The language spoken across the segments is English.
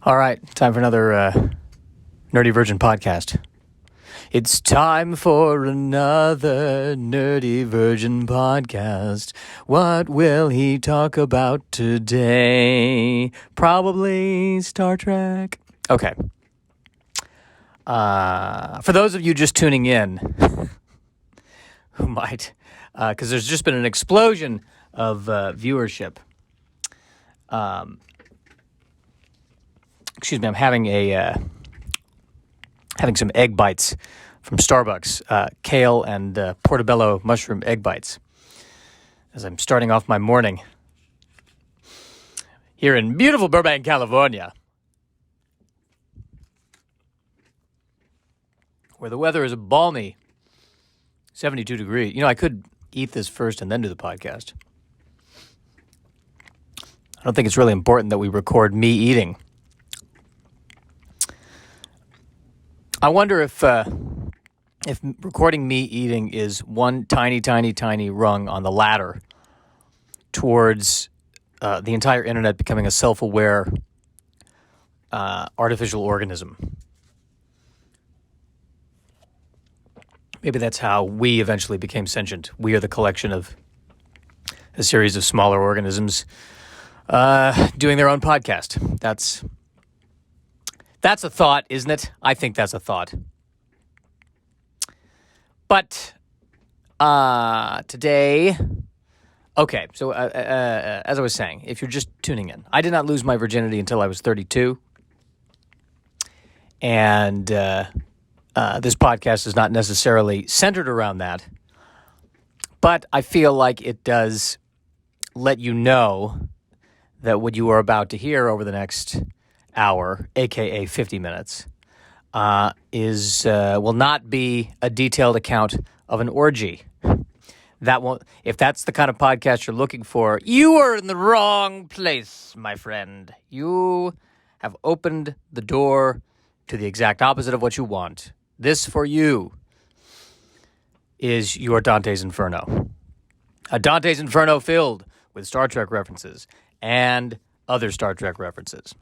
All right, time for another Nerdy Virgin podcast. It's time for another Nerdy Virgin podcast. What will he talk about today? Probably Star Trek. Okay. For those of you just tuning in, who might, because there's just been an explosion of viewership. Excuse me, I'm having some egg bites from Starbucks, kale and portobello mushroom egg bites, as I'm starting off my morning here in beautiful Burbank, California, where the weather is a balmy 72 degrees. You know, I could eat this first and then do the podcast. I don't think it's really important that we record me eating. I wonder if recording me eating is one tiny rung on the ladder towards the entire internet becoming a self-aware artificial organism. Maybe that's how we eventually became sentient. We are the collection of a series of smaller organisms doing their own podcast. That's a thought, isn't it? I think that's a thought. But today, okay, so as I was saying, if you're just tuning in, I did not lose my virginity until I was 32. And this podcast is not necessarily centered around that. But I feel like it does let you know that what you are about to hear over the next hour, aka 50 minutes, will not be a detailed account of an orgy. That won't. If that's the kind of podcast you're looking for, you are in the wrong place, my friend. You have opened the door to the exact opposite of what you want. This for you is your Dante's Inferno. A Dante's Inferno filled with Star Trek references and other Star Trek references.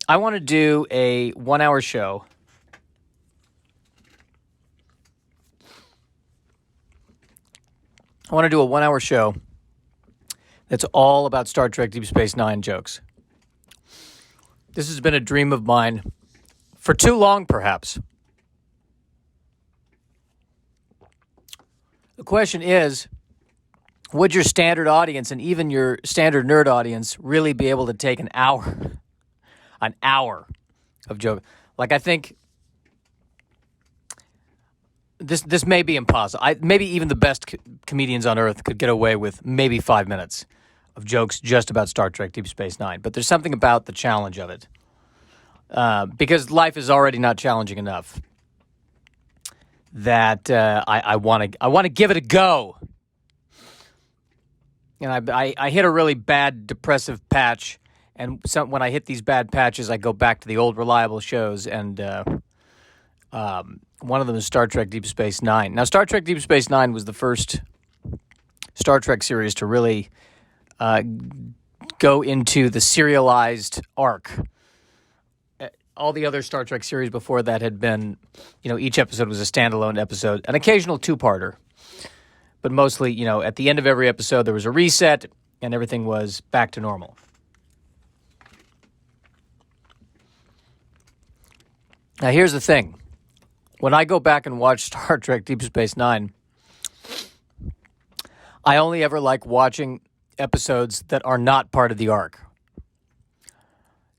I want to do a 1 hour show. I want to do a 1 hour show that's all about Star Trek Deep Space Nine jokes. This has been a dream of mine for too long, perhaps. The question is, would your standard audience and even your standard nerd audience really be able to take an hour of joke? Like, I think this may be impossible. Maybe even the best comedians on Earth could get away with maybe 5 minutes of jokes just about Star Trek Deep Space Nine. But there's something about the challenge of it. Because life is already not challenging enough that I want to give it a go. And I hit a really bad depressive patch. And when I hit these bad patches, I go back to the old reliable shows, and one of them is Star Trek Deep Space Nine. Now, Star Trek Deep Space Nine was the first Star Trek series to really go into the serialized arc. All the other Star Trek series before that had been, each episode was a standalone episode, an occasional two-parter. But mostly, at the end of every episode, there was a reset, and everything was back to normal. Now, here's the thing. When I go back and watch Star Trek Deep Space Nine, I only ever like watching episodes that are not part of the arc.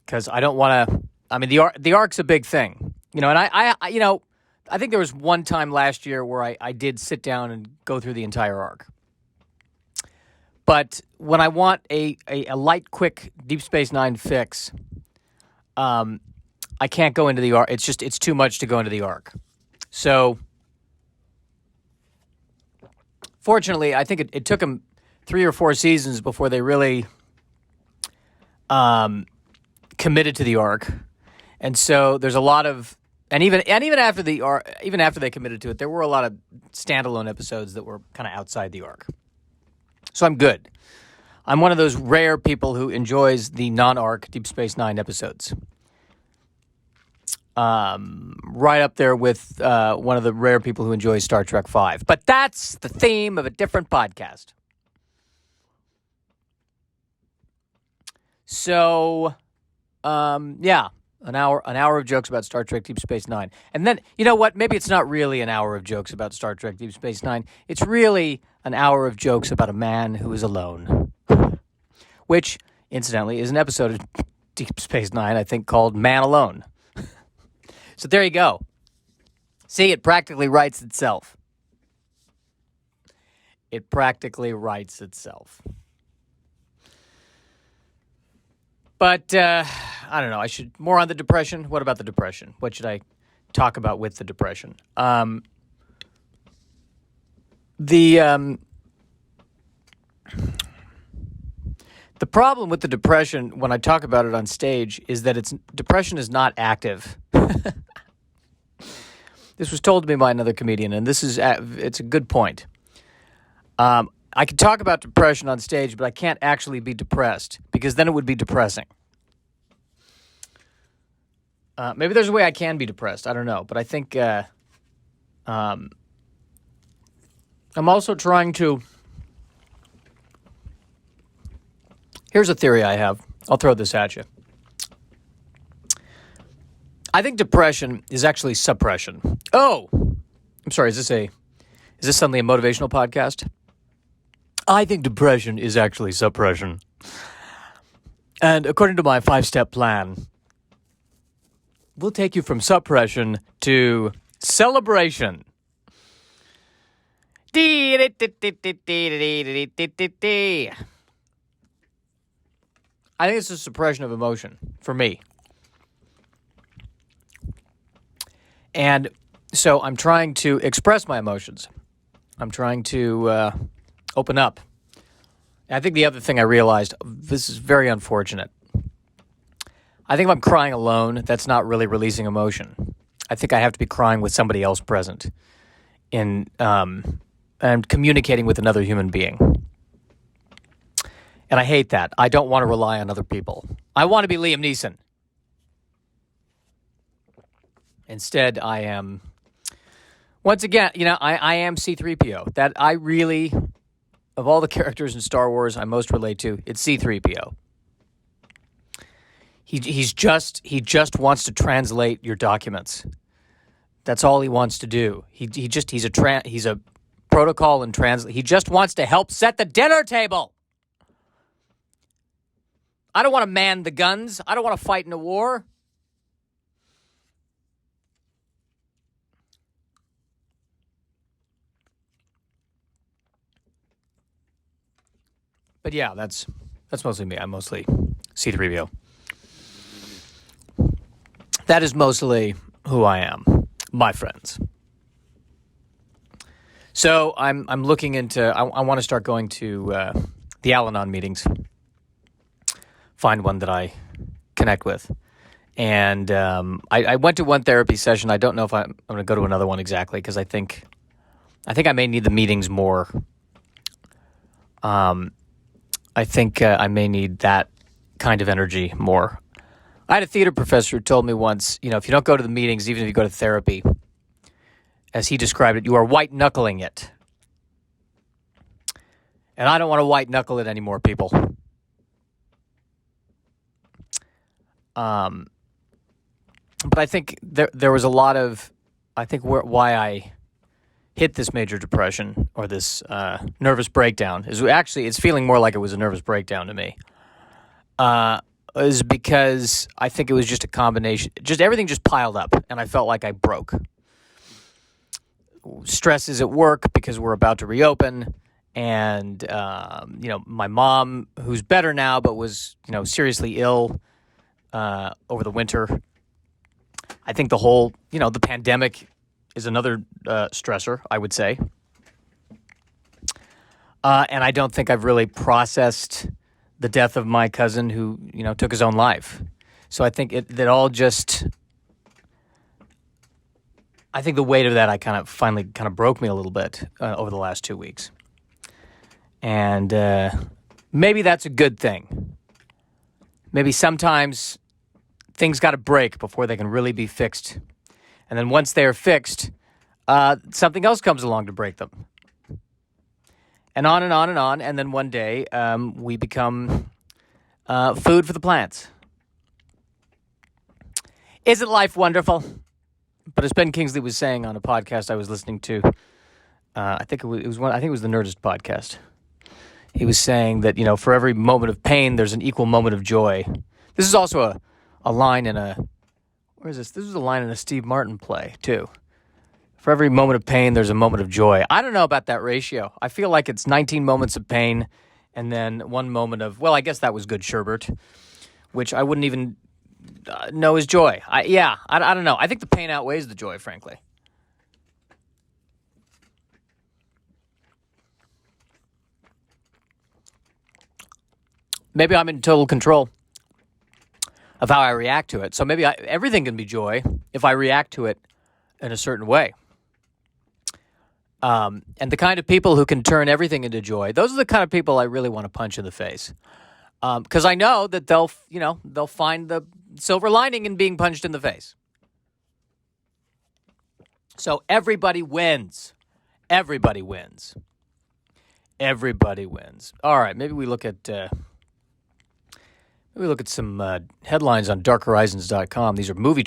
Because I don't want to... I mean, the arc's a big thing. And I think there was one time last year where I did sit down and go through the entire arc. But when I want a light, quick Deep Space Nine fix... I can't go into the arc. It's too much to go into the arc. So, fortunately, I think it took them 3 or 4 seasons before they really committed to the arc. And so there's a lot of, and even after the arc, even after they committed to it, there were a lot of standalone episodes that were kind of outside the arc. So I'm good. I'm one of those rare people who enjoys the non-arc Deep Space Nine episodes. Right up there with one of the rare people who enjoys Star Trek V. But that's the theme of a different podcast. So, yeah, an hour of jokes about Star Trek Deep Space Nine. And then, you know what? Maybe it's not really an hour of jokes about Star Trek Deep Space Nine. It's really an hour of jokes about a man who is alone. Which, incidentally, is an episode of Deep Space Nine, I think, called Man Alone. So there you go. See, it practically writes itself. It practically writes itself. But, I don't know, I should, more on the depression. What about the depression? What should I talk about with the depression? The problem with the depression, when I talk about it on stage, is that depression is not active. This was told to me by another comedian, and it's a good point. I can talk about depression on stage, but I can't actually be depressed, because then it would be depressing. Maybe there's a way I can be depressed. I don't know. But I think I'm also trying to... Here's a theory I have. I'll throw this at you. I think depression is actually suppression. Oh! I'm sorry, is this suddenly a motivational podcast? I think depression is actually suppression. And according to my 5-step plan, we'll take you from suppression to celebration. I think it's a suppression of emotion for me. And so I'm trying to express my emotions. I'm trying to open up. And I think the other thing I realized, this is very unfortunate. I think if I'm crying alone, that's not really releasing emotion. I think I have to be crying with somebody else present and communicating with another human being. And I hate that. I don't want to rely on other people. I want to be Liam Neeson. Instead, I am, once again, I am C-3PO. That I really, of all the characters in Star Wars I most relate to, it's C-3PO. He just wants to translate your documents. That's all he wants to do. He's a protocol and translate. He just wants to help set the dinner table. I don't want to man the guns. I don't want to fight in a war. But yeah, that's mostly me. I'm mostly C-3PO. That is mostly who I am, my friends. So I'm looking into. I want to start going to the Al-Anon meetings. Find one that I connect with, and I went to one therapy session. I don't know if I'm going to go to another one exactly because I think I may need the meetings more. I think I may need that kind of energy more. I had a theater professor who told me once, if you don't go to the meetings, even if you go to therapy, as he described it, you are white-knuckling it. And I don't want to white-knuckle it anymore, people. But I think there was a lot of, why I hit this major depression or this nervous breakdown is actually, it's feeling more like it was a nervous breakdown to me. Is because I think it was just a combination, just everything just piled up, and I felt like I broke. Stress is at work because we're about to reopen, and my mom, who's better now, but was seriously ill over the winter. I think the whole the pandemic is another stressor, I would say, and I don't think I've really processed the death of my cousin who, took his own life. So I think that all just, I think the weight of that finally broke me a little bit over the last 2 weeks. And maybe that's a good thing. Maybe sometimes things got to break before they can really be fixed. And then once they're fixed, something else comes along to break them. And on and on and on. And then one day, we become food for the plants. Isn't life wonderful? But as Ben Kingsley was saying on a podcast I was listening to, I think it was the Nerdist podcast. He was saying that, for every moment of pain, there's an equal moment of joy. This is also a line in where is this? This was a line in a Steve Martin play, too. For every moment of pain, there's a moment of joy. I don't know about that ratio. I feel like it's 19 moments of pain and then one moment of, well, I guess that was good sherbet, which I wouldn't even know is joy. I don't know. I think the pain outweighs the joy, frankly. Maybe I'm in total control of how I react to it. So maybe everything can be joy if I react to it in a certain way. And the kind of people who can turn everything into joy, those are the kind of people I really want to punch in the face. Because I know that they'll find the silver lining in being punched in the face. So everybody wins. Everybody wins. Everybody wins. All right, maybe we look at some headlines on darkhorizons.com. These are movie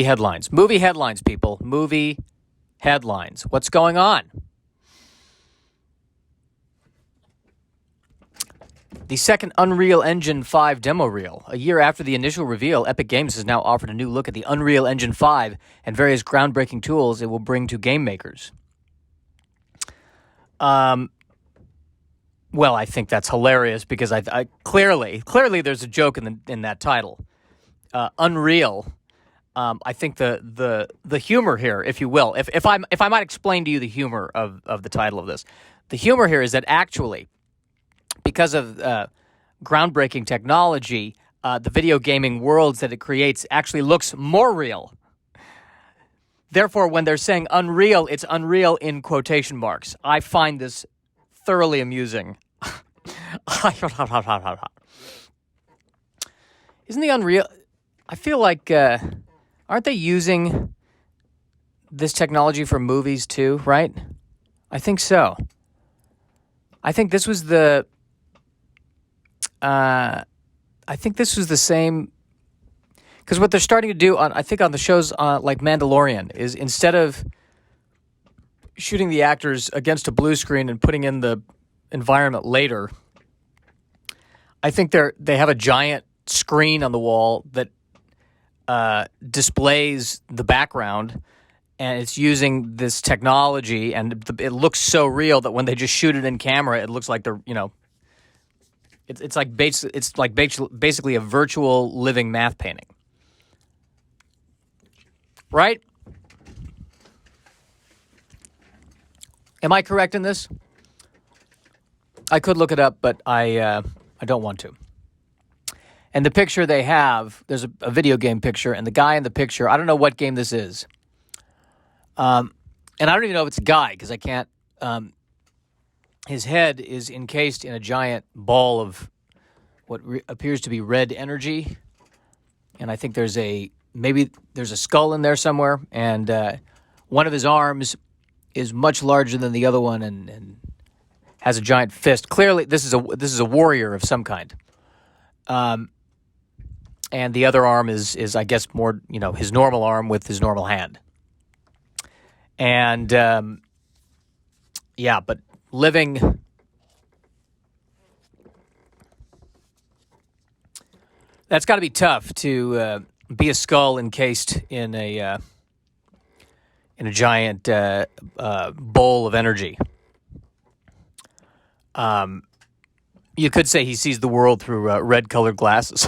headlines. Movie headlines, people. Movie headlines. What's going on? The second Unreal Engine 5 demo reel. A year after the initial reveal, Epic Games has now offered a new look at the Unreal Engine 5 and various groundbreaking tools it will bring to game makers. Well, I think that's hilarious because I clearly there's a joke in that title. Unreal. I think the humor here, if you will, if I might explain to you the humor of the title of this, the humor here is that actually, because of groundbreaking technology, the video gaming worlds that it creates actually looks more real. Therefore, when they're saying unreal, it's unreal in quotation marks. I find this thoroughly amusing. Isn't the Unreal... I feel like... aren't they using this technology for movies too, right? I think so. I think this was the... I think this was the same... Because what they're starting to do, on the shows like Mandalorian, is instead of shooting the actors against a blue screen and putting in the environment later, I think they have a giant screen on the wall that displays the background, and it's using this technology, and it looks so real that when they just shoot it in camera, it looks like they're, it's like basically a virtual living math painting. Right? Am I correct in this? I could look it up, but I don't want to. And the picture they have, there's a video game picture, and the guy in the picture, I don't know what game this is. And I don't even know if it's a guy, because I can't... his head is encased in a giant ball of what appears to be red energy. And I think there's a skull in there somewhere, and one of his arms is much larger than the other one, and has a giant fist. Clearly, this is a warrior of some kind. And the other arm is I guess more his normal arm with his normal hand. And but living. That's got to be tough to be a skull encased in a giant bowl of energy. You could say he sees the world through red-colored glasses.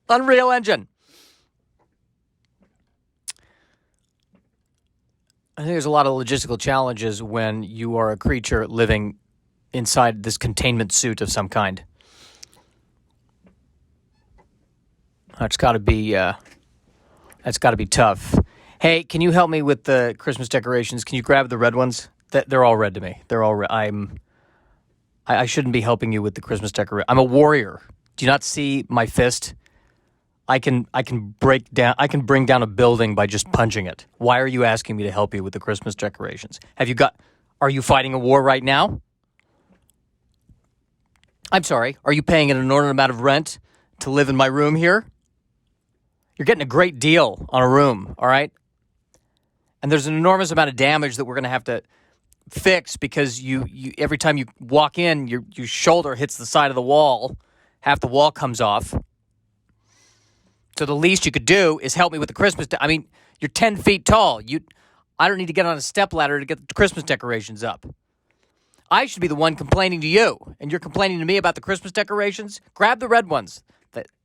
Unreal Engine. I think there's a lot of logistical challenges when you are a creature living inside this containment suit of some kind. That's got to be tough. Hey, can you help me with the Christmas decorations? Can you grab the red ones? They're all red to me. They're all red. I shouldn't be helping you with the Christmas decoration. I'm a warrior. Do you not see my fist? I can bring down a building by just punching it. Why are you asking me to help you with the Christmas decorations? Are you fighting a war right now? I'm sorry. Are you paying an inordinate amount of rent to live in my room here? You're getting a great deal on a room, all right? And there's an enormous amount of damage that we're going to have to fix because you every time you walk in, your shoulder hits the side of the wall. Half the wall comes off. So the least you could do is help me with the Christmas. You're 10 feet tall. I don't need to get on a stepladder to get the Christmas decorations up. I should be the one complaining to you, and you're complaining to me about the Christmas decorations? Grab the red ones.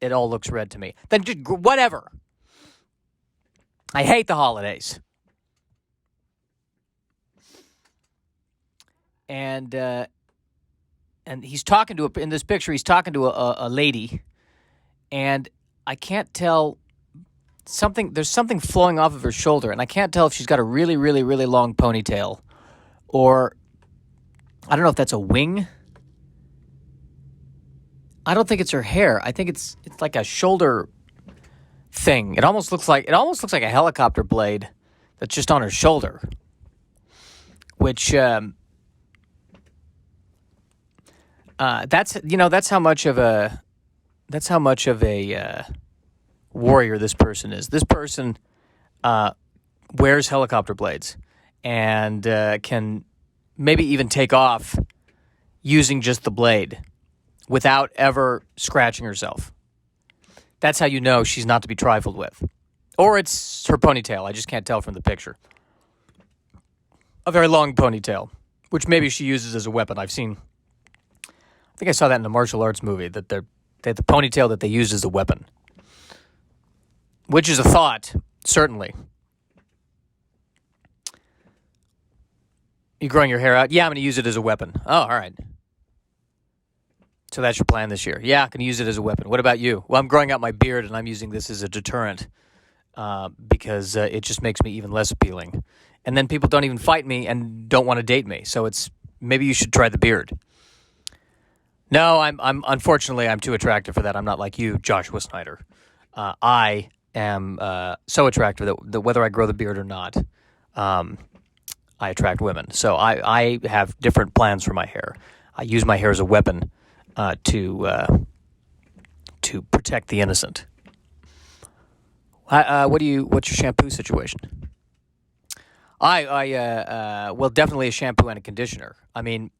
It all looks red to me. Then just whatever. I hate the holidays. And he's talking to in this picture. He's talking to a lady, and I can't tell something. There's something flowing off of her shoulder, and I can't tell if she's got a really, really, really long ponytail, or I don't know if that's a wing. I don't think it's her hair. I think it's like a shoulder thing. It almost looks like a helicopter blade that's just on her shoulder, which that's how much of a warrior this person is. This person wears helicopter blades and can maybe even take off using just the blade without ever scratching herself. That's how you know she's not to be trifled with. Or it's her ponytail. I just can't tell from the picture. A very long ponytail, which maybe she uses as a weapon. I think I saw that in a martial arts movie, that they had the ponytail that they used as a weapon. Which is a thought, certainly. You growing your hair out? Yeah, I'm going to use it as a weapon. Oh, all right. So that's your plan this year. Yeah, I'm going to use it as a weapon. What about you? Well, I'm growing out my beard, and I'm using this as a deterrent because it just makes me even less appealing. And then people don't even fight me and don't want to date me. So maybe you should try the beard. No, I'm unfortunately, I'm too attractive for that. I'm not like you, Joshua Snyder. I am so attractive that whether I grow the beard or not, I attract women. So I have different plans for my hair. I use my hair as a weapon to protect the innocent. What's your shampoo situation? Well, definitely a shampoo and a conditioner. I mean,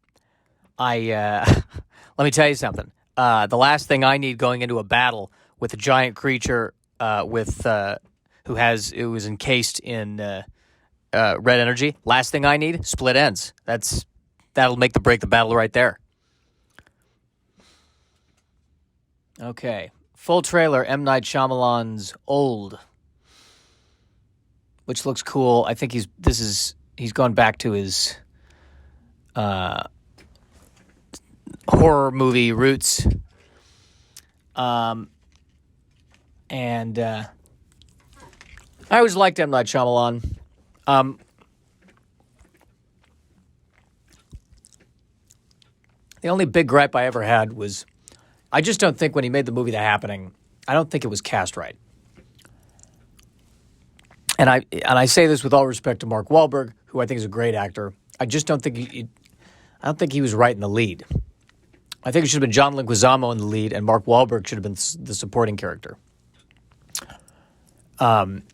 let me tell you something. The last thing I need going into a battle with a giant creature who was encased in red energy. Last thing I need, split ends. That'll break the battle right there. Okay, full trailer. M. Night Shyamalan's Old, which looks cool. I think he's gone back to his horror movie roots. And I always liked M. Night Shyamalan. The only big gripe I ever had was I just don't think when he made the movie The Happening, I don't think it was cast right. And I say this with all respect to Mark Wahlberg, who I think is a great actor. I just don't think I don't think he was right in the lead. I think it should have been John Leguizamo in the lead, and Mark Wahlberg should have been the supporting character. But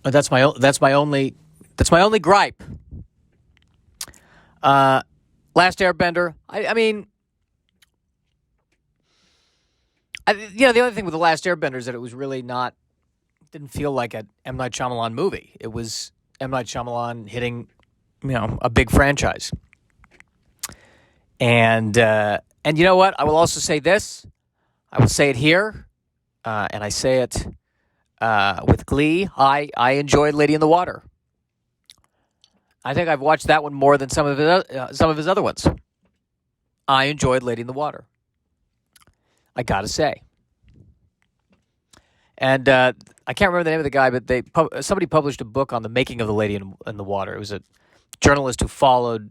that's my only gripe. Last Airbender. The other thing with The Last Airbender is that it was really didn't feel like an M. Night Shyamalan movie. It was M. Night Shyamalan hitting, a big franchise. And you know what? I will also say this. I will say it here, and I say it with glee. I enjoyed Lady in the Water. I think I've watched that one more than some of his other ones. I enjoyed Lady in the Water. I gotta say. And I can't remember the name of the guy, but somebody published a book on the making of The Lady in the Water. It was a journalist who followed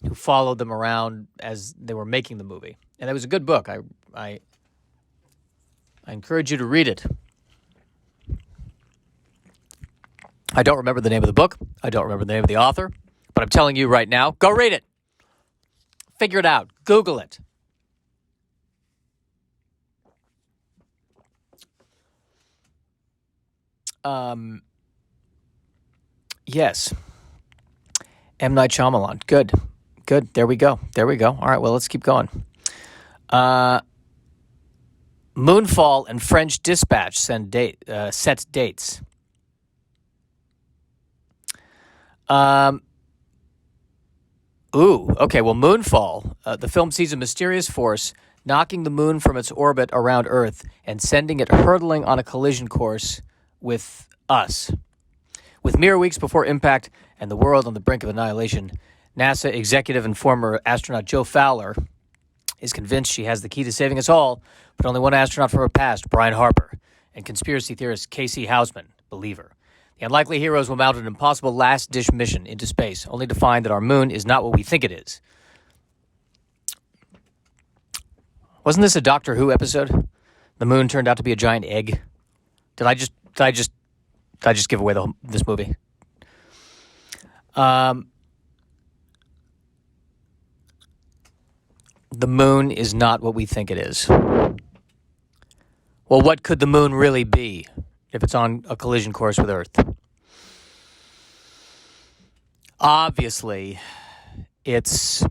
who followed them around as they were making the movie. And it was a good book. I encourage you to read it. I don't remember the name of the book. I don't remember the name of the author. But I'm telling you right now, go read it. Figure it out. Google it. Yes. M. Night Shyamalan. Good. There we go. All right, well, let's keep going. Moonfall and French Dispatch set dates. Okay, well, Moonfall, the film sees a mysterious force knocking the moon from its orbit around Earth and sending it hurtling on a collision course with us. With mere weeks before impact and the world on the brink of annihilation, NASA executive and former astronaut Jo Fowler is convinced she has the key to saving us all, but only one astronaut from her past, Brian Harper, and conspiracy theorist Casey Houseman believe her. The unlikely heroes will mount an impossible last-ditch mission into space, only to find that our moon is not what we think it is. Wasn't this a Doctor Who episode? The moon turned out to be a giant egg. Did I just give away this movie? The moon is not what we think it is. Well, what could the moon really be if it's on a collision course with Earth? Obviously, it's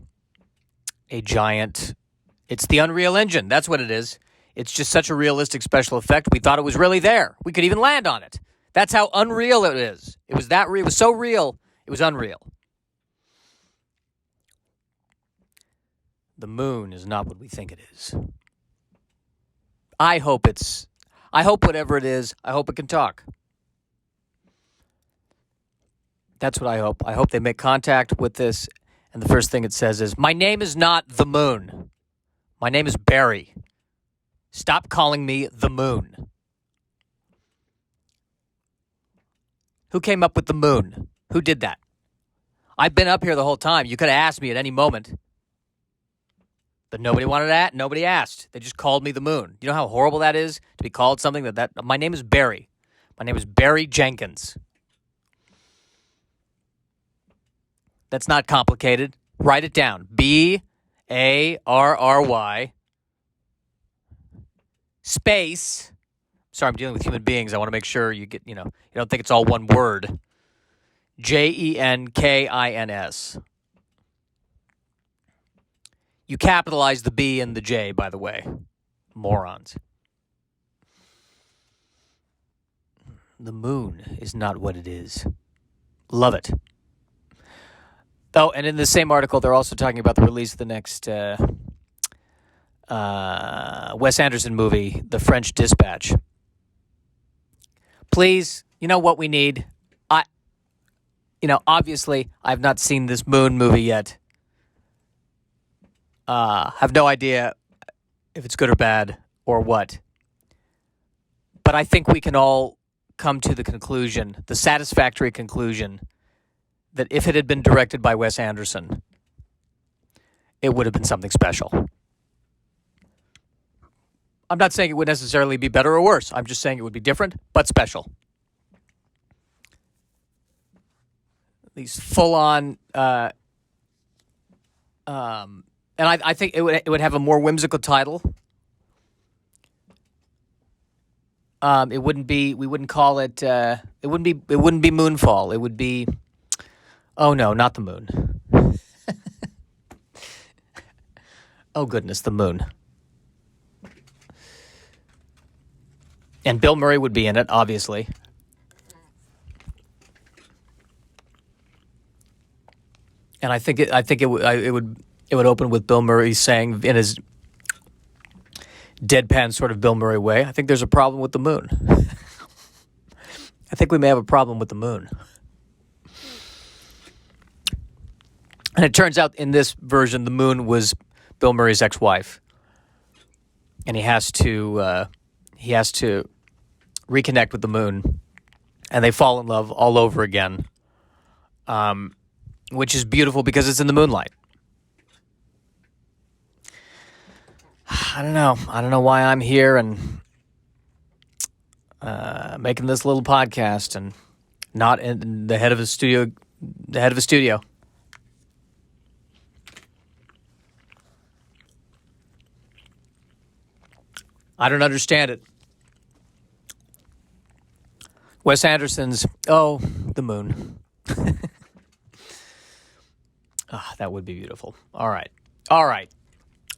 the Unreal Engine. That's what it is. It's just such a realistic special effect. We thought it was really there. We could even land on it. That's how unreal it is. It was that real. It was so real, it was unreal. The moon is not what we think it is. I hope whatever it is, I hope it can talk. That's what I hope. I hope they make contact with this, and the first thing it says is, "My name is not the moon. My name is Barry. Stop calling me the moon." Who came up with the moon? Who did that? I've been up here the whole time. You could have asked me at any moment. But nobody asked. They just called me the moon. You know how horrible that is to be called something that my name is Barry. My name is Barry Jenkins. That's not complicated. Write it down. Barry space. Sorry, I'm dealing with human beings. I want to make sure you get, you don't think it's all one word. Jenkins. You capitalize the B and the J, by the way. Morons. The moon is not what it is. Love it. Oh, and in the same article, they're also talking about the release of the next Wes Anderson movie, The French Dispatch. Please, you know what we need? Obviously, I've not seen this moon movie yet. Have no idea if it's good or bad or what. But I think we can all come to the satisfactory conclusion, that if it had been directed by Wes Anderson, it would have been something special. I'm not saying it would necessarily be better or worse. I'm just saying it would be different, but special. These full-on... and I think it would have a more whimsical title. We wouldn't call it. It wouldn't be Moonfall. It would be. Oh no, not the moon. Oh goodness, the moon. And Bill Murray would be in it, obviously. And I think it would open with Bill Murray saying, in his deadpan sort of Bill Murray way, I think there's a problem with the moon. I think we may have a problem with the moon. And it turns out in this version, the moon was Bill Murray's ex-wife. And he has to reconnect with the moon. And they fall in love all over again. Which is beautiful because it's in the moonlight. I don't know. I don't know why I'm here and making this little podcast and not in the head of a studio. The head of a studio. I don't understand it. Wes Anderson's the moon. That would be beautiful. All right.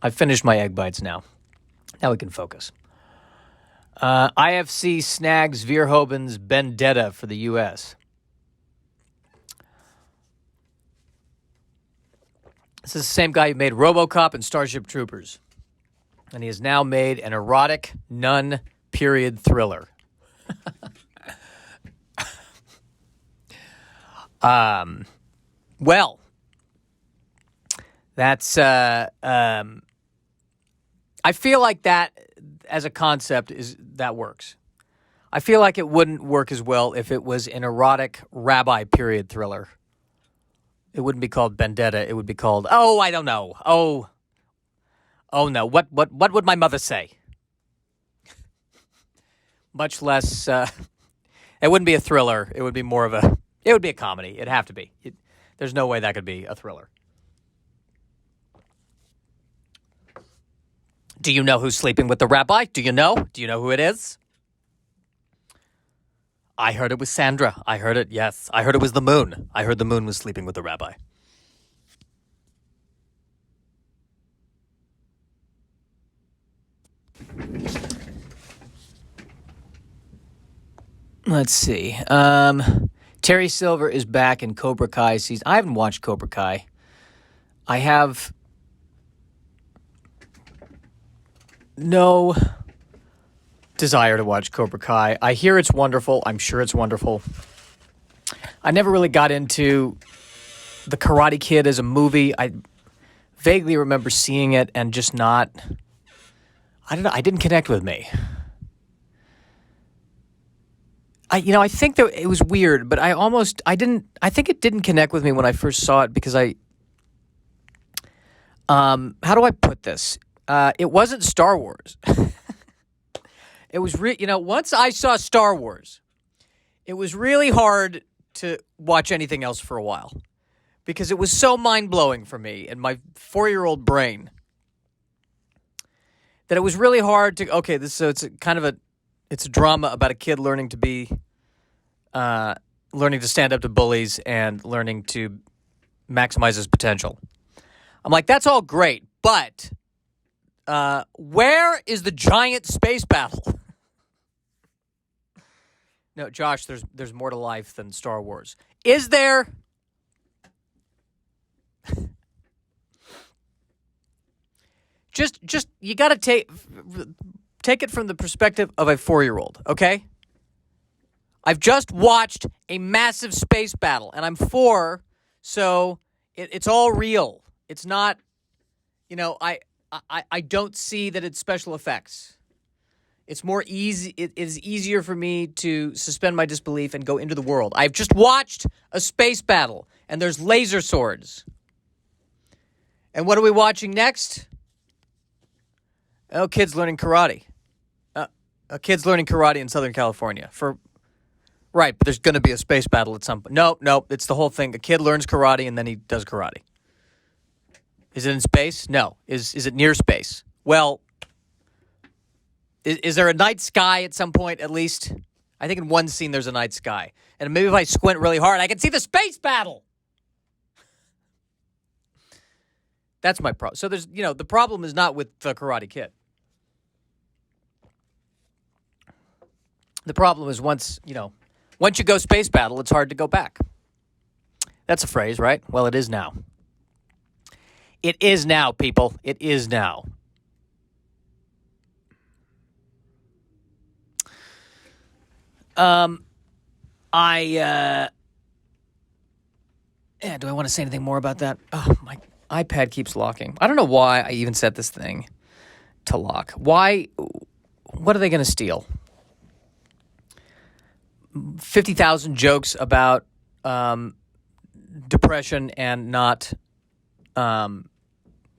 I've finished my egg bites now. Now we can focus. IFC snags Verhoeven's Vendetta for the U.S. This is the same guy who made RoboCop and Starship Troopers. And he has now made an erotic nun period thriller. Well, that's I feel like that as a concept that works. I feel like it wouldn't work as well if it was an erotic rabbi period thriller. It wouldn't be called Vendetta. It would be called, I don't know. Oh no. What would my mother say? Much less, it wouldn't be a thriller. It would be it would be a comedy. It'd have to be. There's no way that could be a thriller. Do you know who's sleeping with the rabbi? Do you know? Do you know who it is? I heard it was Sandra. I heard it, yes. I heard it was the moon. I heard the moon was sleeping with the rabbi. Let's see. Terry Silver is back in Cobra Kai season. I haven't watched Cobra Kai. I have no desire to watch Cobra Kai. I hear it's wonderful. I'm sure it's wonderful. I never really got into The Karate Kid as a movie. I vaguely remember seeing it and just not... I don't know. It didn't connect with me. I think that it was weird, but I think it didn't connect with me when I first saw it because how do I put this? It wasn't Star Wars. It was, once I saw Star Wars, it was really hard to watch anything else for a while because it was so mind-blowing for me and my 4-year-old brain that it was really hard to, it's a drama about a kid learning to stand up to bullies and learning to maximize his potential. I'm like, that's all great, but where is the giant space battle? No, Josh, there's more to life than Star Wars. Is there? Just you got to take it from the perspective of a 4-year-old, okay? I've just watched a massive space battle, and I'm 4, so it's all real. It's not, I don't see that it's special effects. It's more easy. It is easier for me to suspend my disbelief and go into the world. I've just watched a space battle, and there's laser swords. And what are we watching next? Oh, kids learning karate. Kids learning karate in Southern California. Right, but there's going to be a space battle at some point. No, it's the whole thing. A kid learns karate, and then he does karate. Is it in space? No. Is it near space? Well, is there a night sky at some point, at least? I think in one scene there's a night sky. And maybe if I squint really hard, I can see the space battle! That's my problem. So there's, the problem is not with the Karate Kid. The problem is once you go space battle, it's hard to go back. That's a phrase, right? Well, it is now. It is now, people. It is now. Do I want to say anything more about that? Oh, my iPad keeps locking. I don't know why I even set this thing to lock. Why? What are they going to steal? 50,000 jokes about depression and not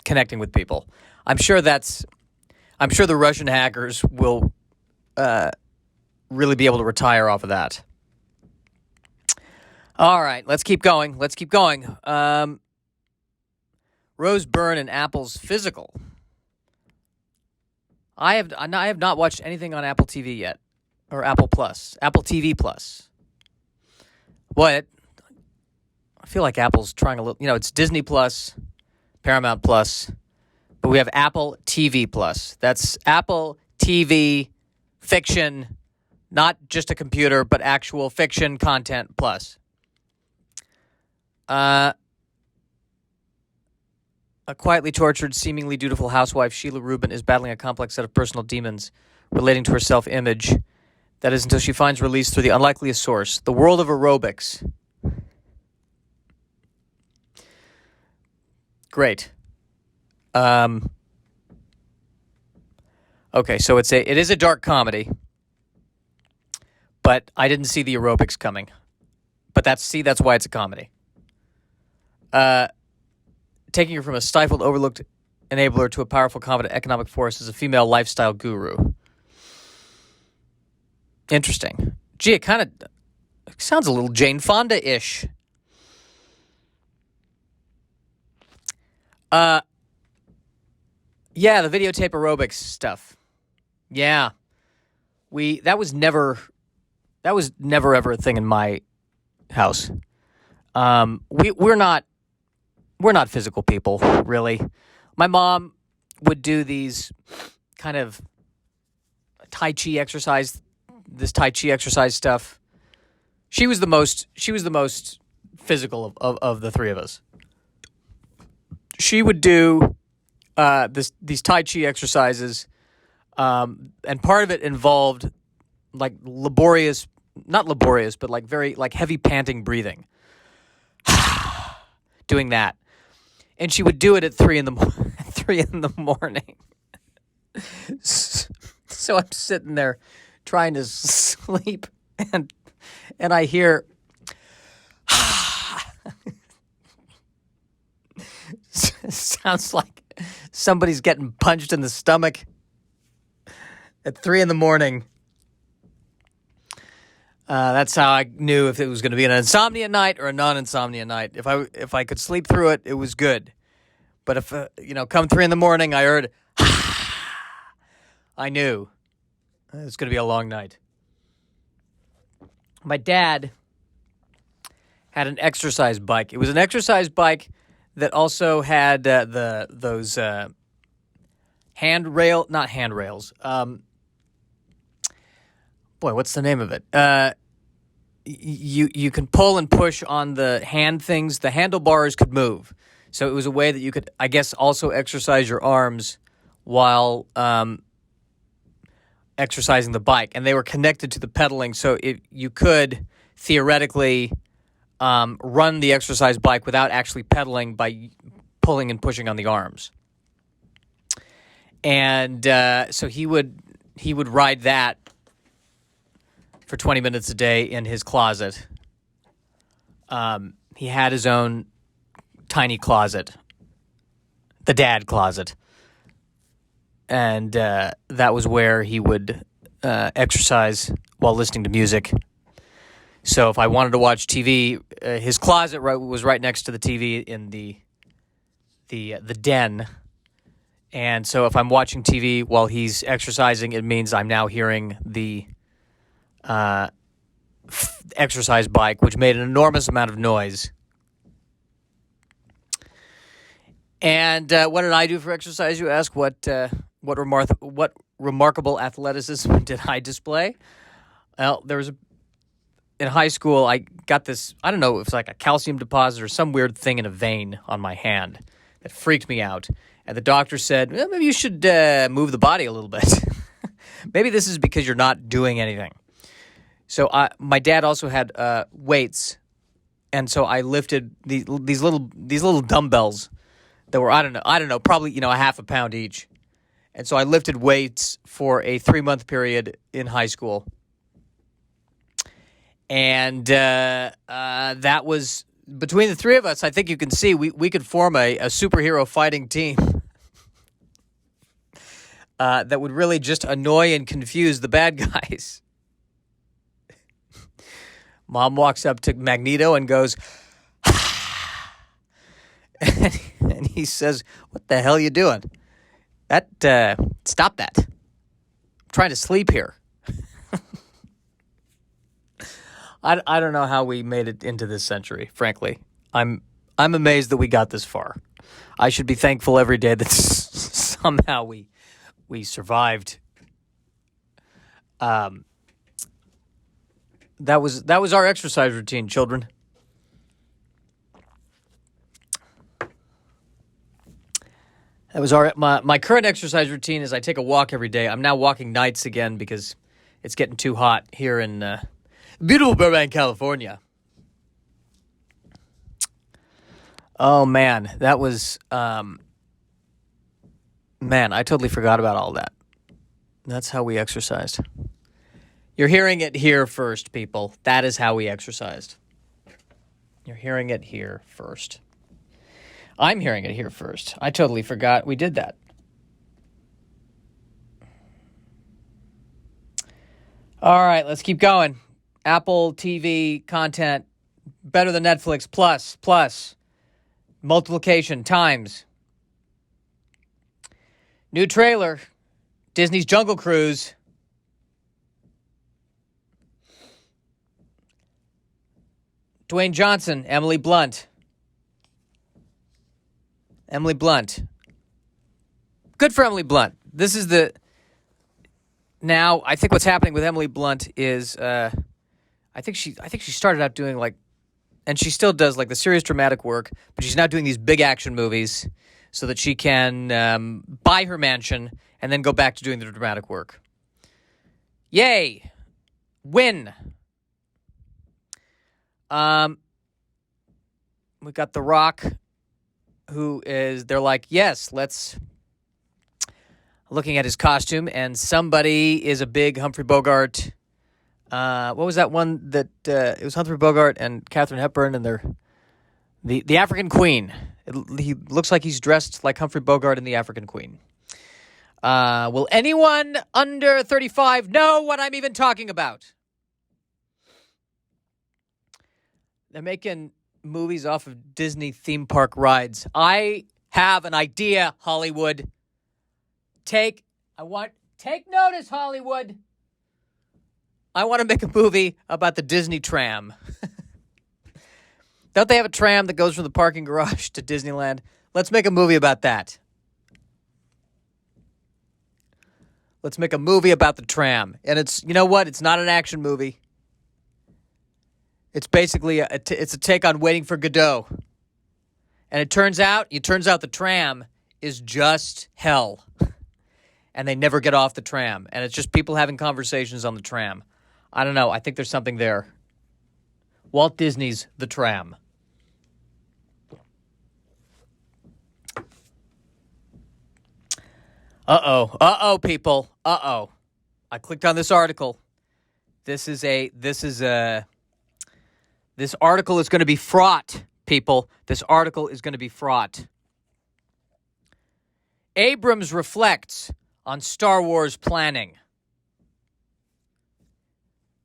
connecting with people. I'm sure that's I'm sure the Russian hackers will really be able to retire off of that. All right, let's keep going. Rose Byrne and Apple's Physical. I have not watched anything on Apple TV yet, or Apple TV Plus. What? I feel like Apple's trying a little. It's Disney Plus, Paramount Plus, but we have Apple TV Plus. That's Apple TV fiction, not just a computer, but actual fiction content plus. A quietly tortured, seemingly dutiful housewife, Sheila Rubin, is battling a complex set of personal demons relating to her self-image. That is until she finds release through the unlikeliest source, the world of aerobics. Great. Okay, so it is a dark comedy, but I didn't see the aerobics coming. But that's why it's a comedy. Taking her from a stifled, overlooked enabler to a powerful, confident economic force as a female lifestyle guru. Interesting. Gee, it kind of sounds a little Jane Fonda-ish. Yeah, the videotape aerobics stuff. Yeah. That was never ever a thing in my house. We're not physical people, really. My mom would do these kind of Tai Chi exercise stuff. She was the most physical of the three of us. She would do these Tai Chi exercises, and part of it involved like not laborious, but like very like heavy panting breathing. Doing that. And she would do it at 3 in the morning. So I'm sitting there trying to sleep, and I hear sounds like somebody's getting punched in the stomach at 3 in the morning. That's how I knew if it was going to be an insomnia night or a non-insomnia night. If I could sleep through it, it was good. But if come 3 in the morning, I heard, I knew it's going to be a long night. My dad had an exercise bike. It was an exercise bike that also had those not handrails. Boy, what's the name of it? You can pull and push on the hand things. The handlebars could move. So it was a way that you could, I guess, also exercise your arms while exercising the bike. And they were connected to the pedaling, so you could theoretically run the exercise bike without actually pedaling by pulling and pushing on the arms. And so he would ride that for 20 minutes a day in his closet. He had his own tiny closet, the dad closet. And that was where he would exercise while listening to music. So if I wanted to watch TV, his closet was right next to the TV in the den. And so if I'm watching TV while he's exercising, it means I'm now hearing the exercise bike, which made an enormous amount of noise. And what did I do for exercise, you ask? What remarkable athleticism did I display? Well, in high school, I got this, I don't know, it was like a calcium deposit or some weird thing in a vein on my hand that freaked me out. And the doctor said, well, maybe you should move the body a little bit. Maybe this is because you're not doing anything. So my dad also had weights, and so I lifted these little dumbbells that were I don't know probably a half a pound each, and so I lifted weights for a 3-month period in high school, and that was between the three of us. I think you can see we could form a superhero fighting team. that would really just annoy and confuse the bad guys. Mom walks up to Magneto and goes, and he says, "What the hell are you doing? Stop that. I'm trying to sleep here." I don't know how we made it into this century, frankly. I'm amazed that we got this far. I should be thankful every day that somehow we survived. That was our exercise routine, children. That was my current exercise routine is I take a walk every day. I'm now walking nights again because it's getting too hot here in beautiful Burbank, California. Oh, man. That was... man, I totally forgot about all that. That's how we exercised. You're hearing it here first, people. That is how we exercised. You're hearing it here first. I'm hearing it here first. I totally forgot we did that. All right, let's keep going. Apple TV content, better than Netflix, plus, multiplication, times. New trailer, Disney's Jungle Cruise. Dwayne Johnson, Emily Blunt. Emily Blunt. Good for Emily Blunt. This is now I think what's happening with Emily Blunt is I think she started out doing and she still does the serious dramatic work, but she's now doing these big action movies so that she can buy her mansion and then go back to doing the dramatic work. Yay. Win. We got The Rock, they're like, yes, looking at his costume, and somebody is a big Humphrey Bogart. What was that one that, it was Humphrey Bogart and Katharine Hepburn, and they're the African Queen. He looks like he's dressed like Humphrey Bogart and the African Queen. Will anyone under 35 know what I'm even talking about? They're making movies off of Disney theme park rides. I have an idea, Hollywood. Take notice, Hollywood. I want to make a movie about the Disney tram. Don't they have a tram that goes from the parking garage to Disneyland? Let's make a movie about that. Let's make a movie about the tram. And it's, you know what? It's not an action movie. It's basically it's a take on Waiting for Godot. And it turns out the tram is just hell. And they never get off the tram. And it's just people having conversations on the tram. I don't know. I think there's something there. Walt Disney's The Tram. Uh-oh, people. Uh-oh. I clicked on this article. This article is going to be fraught, people. This article is going to be fraught. Abrams reflects on Star Wars planning.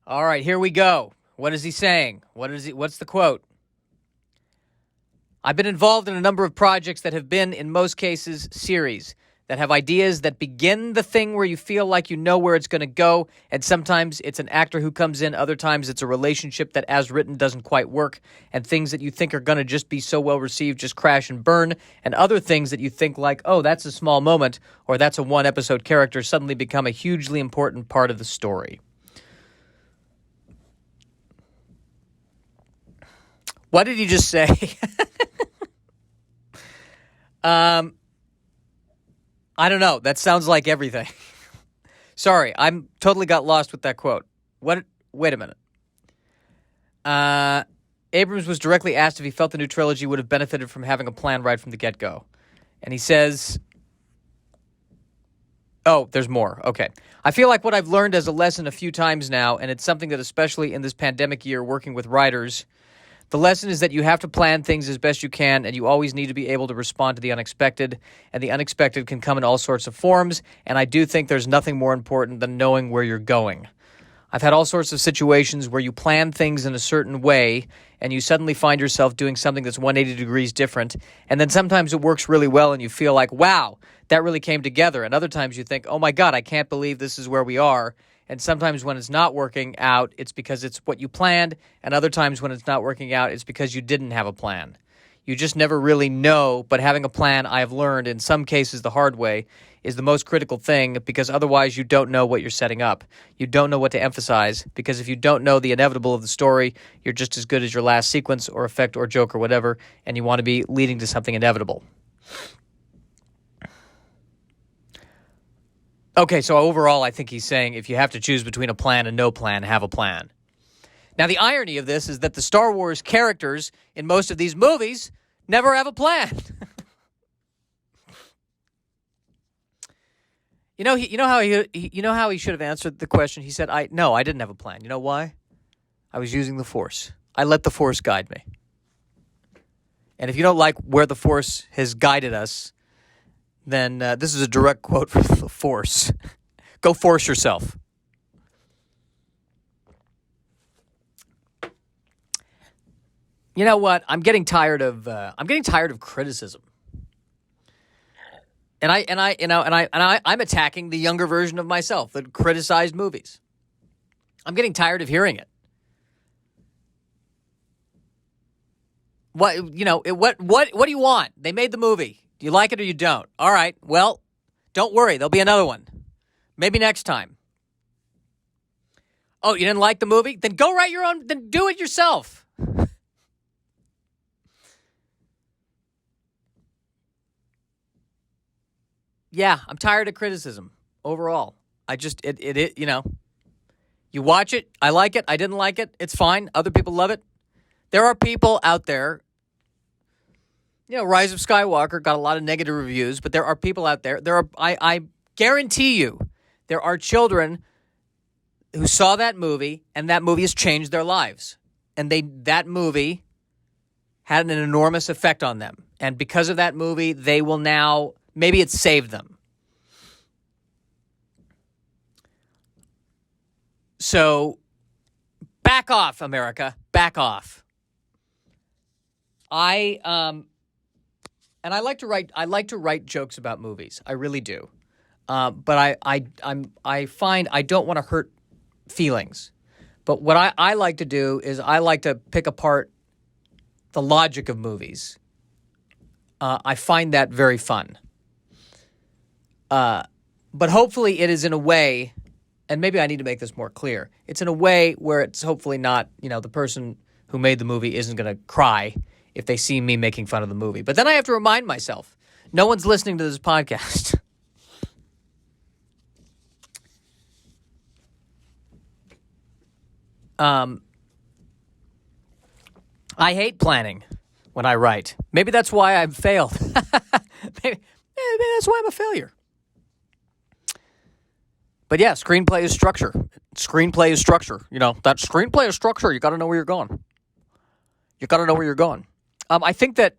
All right, here we go. What is he saying? What's the quote? I've been involved in a number of projects that have been, in most cases, series that have ideas that begin the thing where you feel like you know where it's going to go, and sometimes it's an actor who comes in, other times it's a relationship that as written doesn't quite work, and things that you think are going to just be so well received just crash and burn, and other things that you think like, oh, that's a small moment, or that's a one-episode character suddenly become a hugely important part of the story. What did he just say? I don't know. That sounds like everything. Sorry, I'm totally got lost with that quote. What? Wait a minute. Abrams was directly asked if he felt the new trilogy would have benefited from having a plan right from the get-go. And he says, oh, there's more. Okay. I feel like what I've learned as a lesson a few times now, and it's something that especially in this pandemic year working with writers, The lesson is that you have to plan things as best you can, and you always need to be able to respond to the unexpected, and the unexpected can come in all sorts of forms, and I do think there's nothing more important than knowing where you're going. I've had all sorts of situations where you plan things in a certain way, and you suddenly find yourself doing something that's 180 degrees different, and then sometimes it works really well, and you feel like, wow, that really came together, and other times you think, oh my God, I can't believe this is where we are. And sometimes when it's not working out, it's because it's what you planned. And other times when it's not working out, it's because you didn't have a plan. You just never really know. But having a plan, I have learned in some cases the hard way, is the most critical thing, because otherwise you don't know what you're setting up. You don't know what to emphasize, because if you don't know the inevitable of the story, you're just as good as your last sequence or effect or joke or whatever, and you want to be leading to something inevitable. Okay, so overall, I think he's saying if you have to choose between a plan and no plan, have a plan. Now, the irony of this is that the Star Wars characters in most of these movies never have a plan. You know how he should have answered the question. He said, I didn't have a plan. You know why? I was using the Force. I let the Force guide me. And if you don't like where the Force has guided us, then this is a direct quote from the Force. Go force yourself. You know what? I'm getting tired of criticism. And I'm attacking the younger version of myself that criticized movies. I'm getting tired of hearing it. What do you want? They made the movie. Do you like it or you don't? All right. Well, don't worry. There'll be another one. Maybe next time. Oh, you didn't like the movie? Then go write your own. Then do it yourself. Yeah, I'm tired of criticism overall. You watch it. I like it. I didn't like it. It's fine. Other people love it. There are people out there. Rise of Skywalker got a lot of negative reviews, but there are people out there. I guarantee you, there are children who saw that movie, and that movie has changed their lives. And that movie had an enormous effect on them. And because of that movie, they will now, maybe it saved them. So, back off, America. Back off. And I like to write jokes about movies. I really do. But I find I don't want to hurt feelings. But what I like to do is I like to pick apart the logic of movies. I find that very fun. But hopefully it is in a way, and maybe I need to make this more clear, it's in a way where it's hopefully not, the person who made the movie isn't going to cry if they see me making fun of the movie. But then I have to remind myself, no one's listening to this podcast. I hate planning when I write. Maybe that's why I've failed. maybe that's why I'm a failure. But yeah, screenplay is structure. That screenplay is structure. You got to know where you're going. I think that,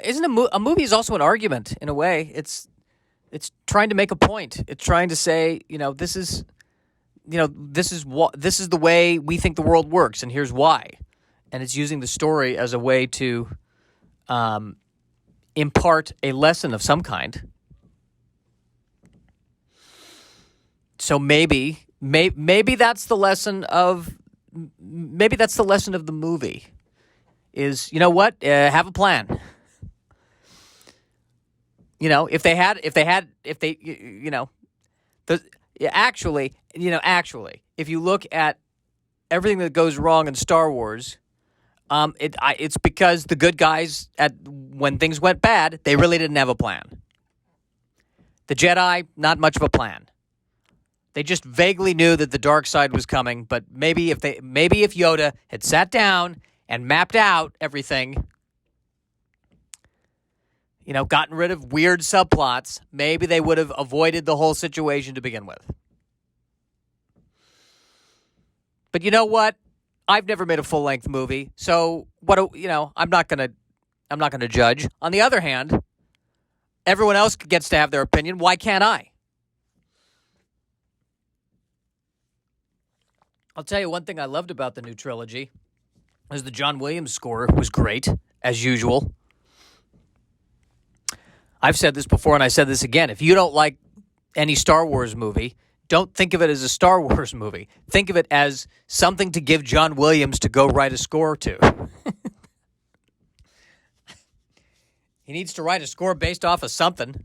isn't a movie is also an argument in a way. It's trying to make a point. It's trying to say, this is the way we think the world works, and here's why. And it's using the story as a way to impart a lesson of some kind. So maybe that's the lesson of the movie. Is have a plan. If you look at everything that goes wrong in Star Wars, it's because the good guys, when things went bad, they really didn't have a plan. The Jedi, not much of a plan. They just vaguely knew that the dark side was coming, but maybe if Yoda had sat down and mapped out everything, gotten rid of weird subplots, maybe they would have avoided the whole situation to begin with. But you know what? I've never made a full-length movie, so I'm not gonna judge. On the other hand, everyone else gets to have their opinion. Why can't I? I'll tell you one thing I loved about the new trilogy is the John Williams score was great, as usual. I've said this before, and I said this again. If you don't like any Star Wars movie, don't think of it as a Star Wars movie. Think of it as something to give John Williams to go write a score to. He needs to write a score based off of something.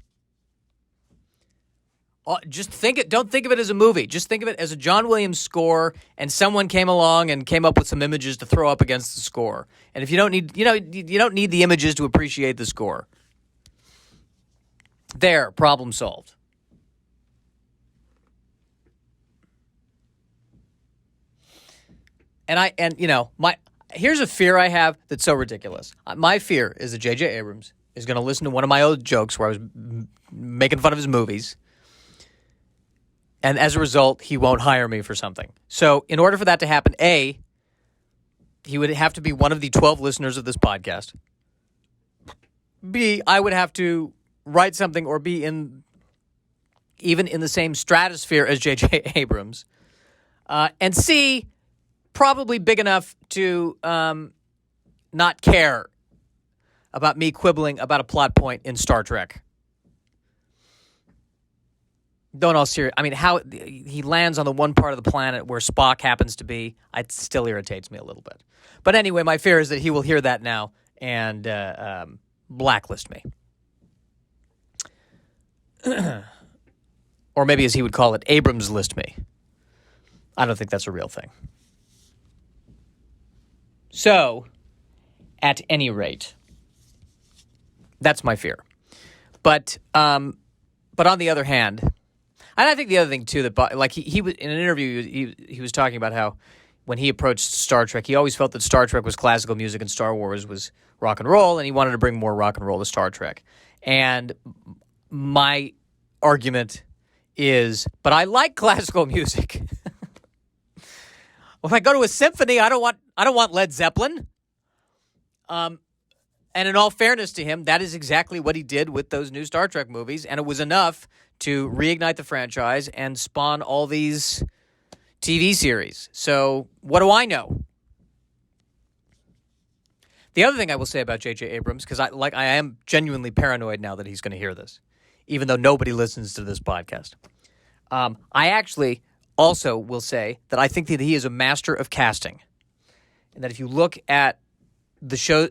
Don't think of it as a movie. Just think of it as a John Williams score, and someone came along and came up with some images to throw up against the score. And if you don't need, you don't need the images to appreciate the score. There, problem solved. Here's a fear I have that's so ridiculous. My fear is that J.J. Abrams is going to listen to one of my old jokes where I was making fun of his movies, and as a result, he won't hire me for something. So in order for that to happen, A, he would have to be one of the 12 listeners of this podcast. B, I would have to write something or be even in the same stratosphere as J.J. Abrams. And C, probably big enough to not care about me quibbling about a plot point in Star Trek. Don't all serious. I mean, how he lands on the one part of the planet where Spock happens to be, it still irritates me a little bit. But anyway, my fear is that he will hear that now and blacklist me. Or maybe, as he would call it, Abrams list me. I don't think that's a real thing. So, at any rate, that's my fear. But on the other hand, and I think the other thing too that like he was in an interview he was talking about how when he approached Star Trek, he always felt that Star Trek was classical music and Star Wars was rock and roll, and he wanted to bring more rock and roll to Star Trek. And my argument is, but I like classical music. Well, if I go to a symphony, I don't want Led Zeppelin. And in all fairness to him, that is exactly what he did with those new Star Trek movies, and it was enough to reignite the franchise and spawn all these TV series. So what do I know? The other thing I will say about J.J. Abrams, because I am genuinely paranoid now that he's going to hear this, even though nobody listens to this podcast. I actually also will say that I think that he is a master of casting, and that if you look at the show,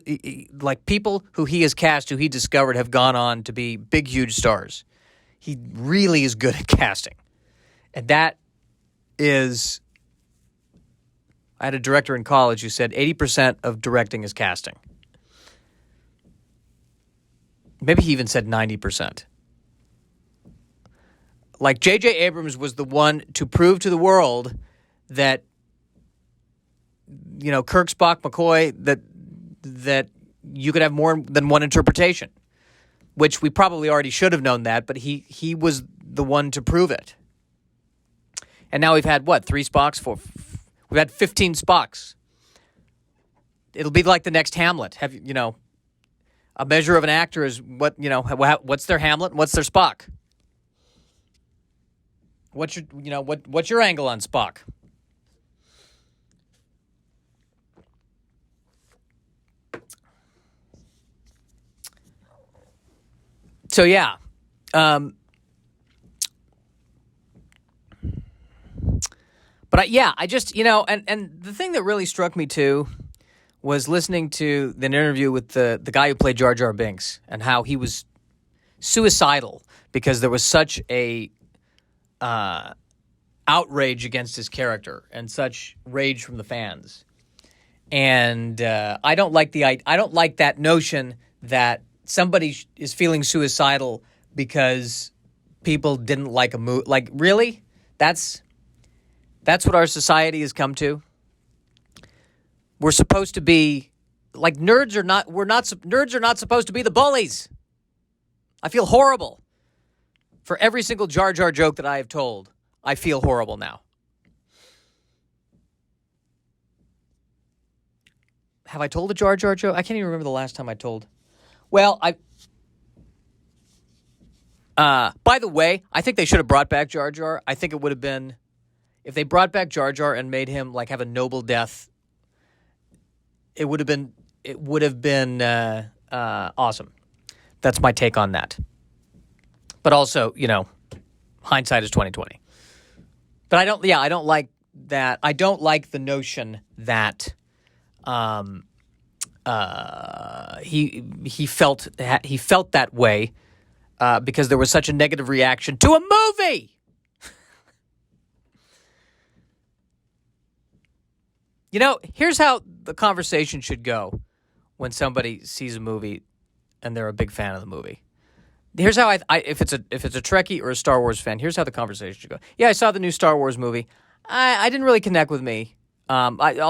like people who he has cast, who he discovered, have gone on to be big, huge stars. He really is good at casting. And that is, I had a director in college who said 80% of directing is casting. Maybe he even said 90%. Like J.J. Abrams was the one to prove to the world that, Kirk, Spock, McCoy, that you could have more than one interpretation, which we probably already should have known that, but he was the one to prove it. And now we've had, 3 Spocks? We've had 15 Spocks. It'll be like the next Hamlet. A measure of an actor is what's their Hamlet and what's their Spock? What's your angle on Spock? So yeah, but I just and the thing that really struck me too was listening to an interview with the guy who played Jar Jar Binks and how he was suicidal because there was such a outrage against his character and such rage from the fans, and I don't like that notion that somebody is feeling suicidal because people didn't like a movie. Like, really? That's what our society has come to. We're supposed to be like nerds are not. Nerds are not supposed to be the bullies. I feel horrible for every single Jar Jar joke that I have told. I feel horrible now. have I told a Jar Jar joke? I can't even remember the last time I told. Well, by the way, I think they should have brought back Jar Jar. I think it would have been, if they brought back Jar Jar and made him like have a noble death, it would have been awesome. That's my take on that. But also, hindsight is 20/20. But I don't like that. I don't like the notion that he felt that way because there was such a negative reaction to a movie. Here's how the conversation should go when somebody sees a movie and they're a big fan of the movie. Here's how if it's a Trekkie or a Star Wars fan, here's how the conversation should go. Yeah, I saw the new Star Wars movie. I didn't really connect with me. I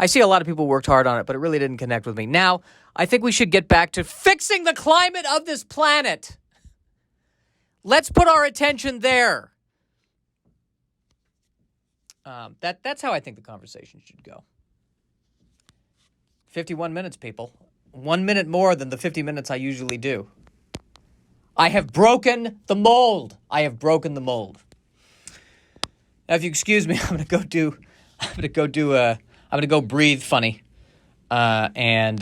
see a lot of people worked hard on it, but it really didn't connect with me. Now, I think we should get back to fixing the climate of this planet. Let's put our attention there. That's how I think the conversation should go. 51 minutes, people. 1 minute more than the 50 minutes I usually do. I have broken the mold. Now, if you excuse me, I'm gonna go breathe funny, and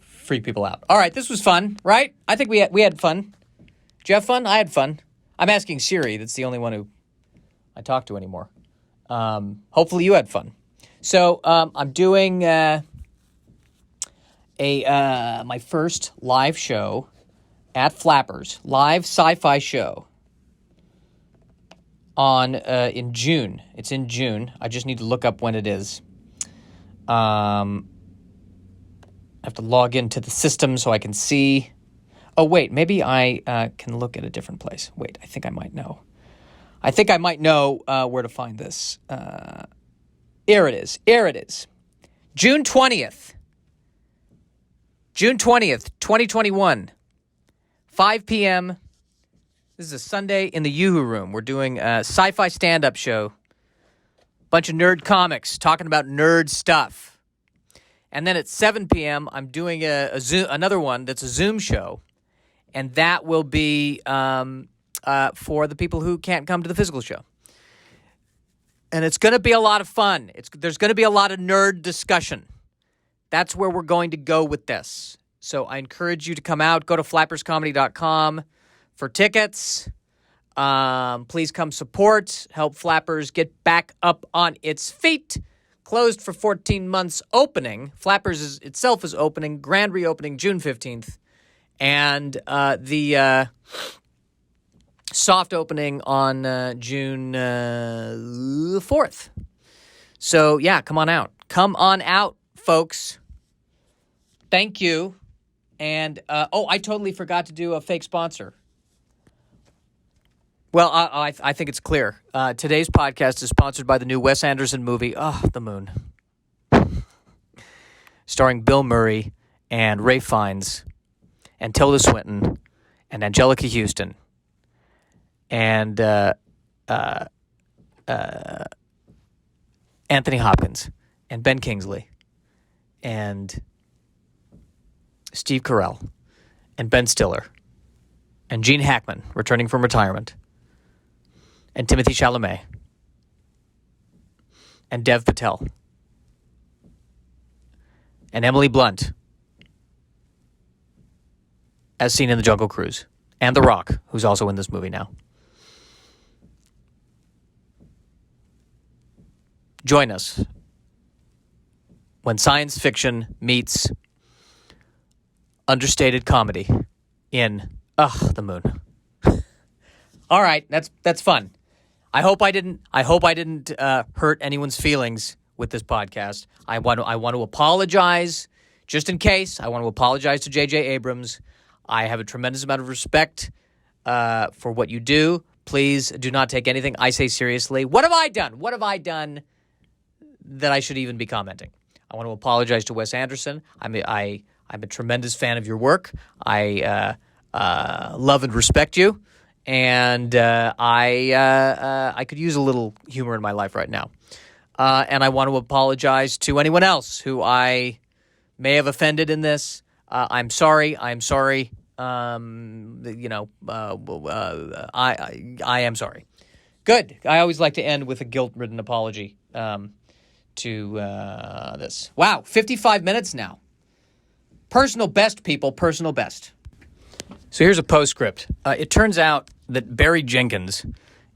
freak people out. All right, this was fun, right? I think we had fun. Did you have fun? I had fun. I'm asking Siri. That's the only one who I talk to anymore. Hopefully you had fun. So I'm doing my first live show at Flappers, live sci-fi show in June. It's in June. I just need to look up when it is. I have to log into the system so I can see. Oh, wait, maybe I can look at a different place. Wait, I think I might know. Where to find this. Here it is. June 20th. June 20th, 2021. 5 p.m. This is a Sunday in the Yoo-Hoo Room. We're doing a sci-fi stand-up show. Bunch of nerd comics talking about nerd stuff. And then at 7 p.m., I'm doing another one that's a Zoom show. And that will be for the people who can't come to the physical show. And it's going to be a lot of fun. There's going to be a lot of nerd discussion. That's where we're going to go with this. So I encourage you to come out. Go to flapperscomedy.com for tickets. Please come support. Help Flappers get back up on its feet. Closed for 14 months opening. Flappers itself is opening. Grand reopening June 15th. And the soft opening on June 4th. So, yeah, come on out. Come on out, folks. Thank you. And, I totally forgot to do a fake sponsor. Well, I think it's clear. Today's podcast is sponsored by the new Wes Anderson movie, The Moon. Starring Bill Murray and Ray Fiennes and Tilda Swinton and Angelica Houston and Anthony Hopkins and Ben Kingsley and Steve Carell and Ben Stiller and Gene Hackman returning from retirement and Timothy Chalamet and Dev Patel and Emily Blunt as seen in The Jungle Cruise, and The Rock, who's also in this movie now. Join us when science fiction meets understated comedy in The Moon. All right, that's fun. I hope I didn't hurt anyone's feelings with this podcast. I want to apologize, just in case. I want to apologize to J.J. Abrams. I have a tremendous amount of respect for what you do. Please do not take anything I say seriously. What have I done? What have I done that I should even be commenting? I want to apologize to Wes Anderson. I'm a tremendous fan of your work. I love and respect you, and I could use a little humor in my life right now. And I want to apologize to anyone else who I may have offended in this. I'm sorry. I am sorry. I am sorry. Good. I always like to end with a guilt-ridden apology to this. Wow, 55 minutes now. Personal best, people. Personal best. So here's a postscript. It turns out that Barry Jenkins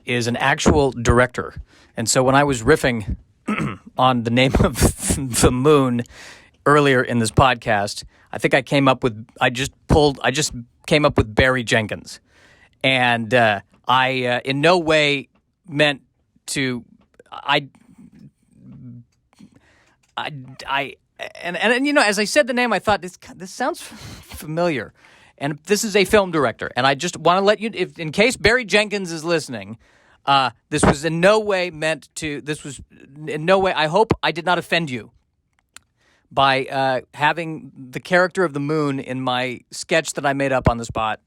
is an actual director. And so when I was riffing on the name of the moon earlier in this podcast, I think I just came up with Barry Jenkins. And I in no way meant to, and you know, as I said the name, I thought this sounds familiar. And this is a film director. And I just want to let you, in case Barry Jenkins is listening, this was in no way I hope I did not offend you by having the character of the moon in my sketch that I made up on the spot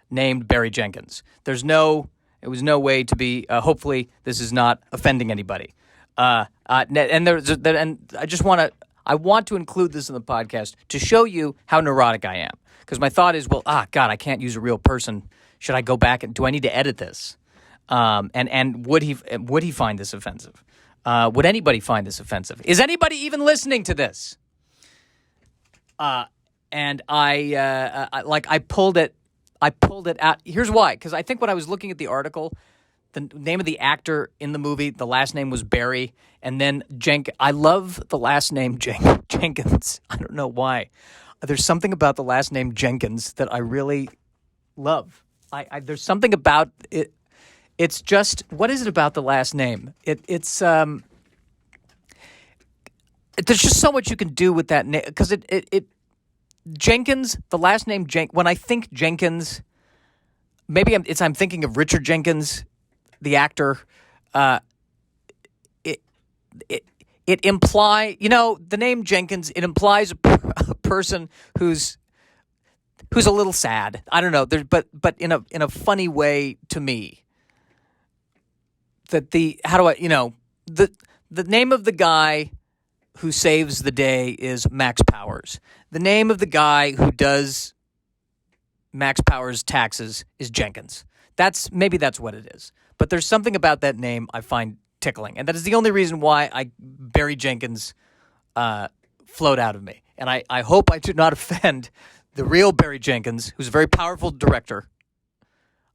named Barry Jenkins. It was no way to be, hopefully this is not offending anybody. And I want to include this in the podcast to show you how neurotic I am. Because my thought is, God, I can't use a real person. Should I go back and do I need to edit this? And would he find this offensive? Would anybody find this offensive? Is anybody even listening to this? And I pulled it out. Here's why. Because I think when I was looking at the article, the name of the actor in the movie, the last name was Barry, and then I love the last name Jenkins. I don't know why. There's something about the last name Jenkins that I really love. There's something about it. It's just, what is it about the last name? There's just so much you can do with that name, because Jenkins, the last name when I think Jenkins, maybe I'm thinking of Richard Jenkins, the actor. It implies, the name Jenkins, it implies a person who's a little sad. I don't know, but in a funny way to me. That the name of the guy who saves the day is Max Powers. The name of the guy who does Max Powers' taxes is Jenkins. Maybe that's what it is. But there's something about that name I find tickling, and that is the only reason why Barry Jenkins flowed out of me. And I hope I do not offend the real Barry Jenkins, who's a very powerful director.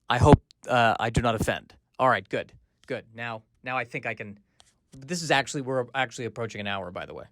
I hope I do not offend. All right, good. Now I think I can. We're actually approaching an hour, by the way.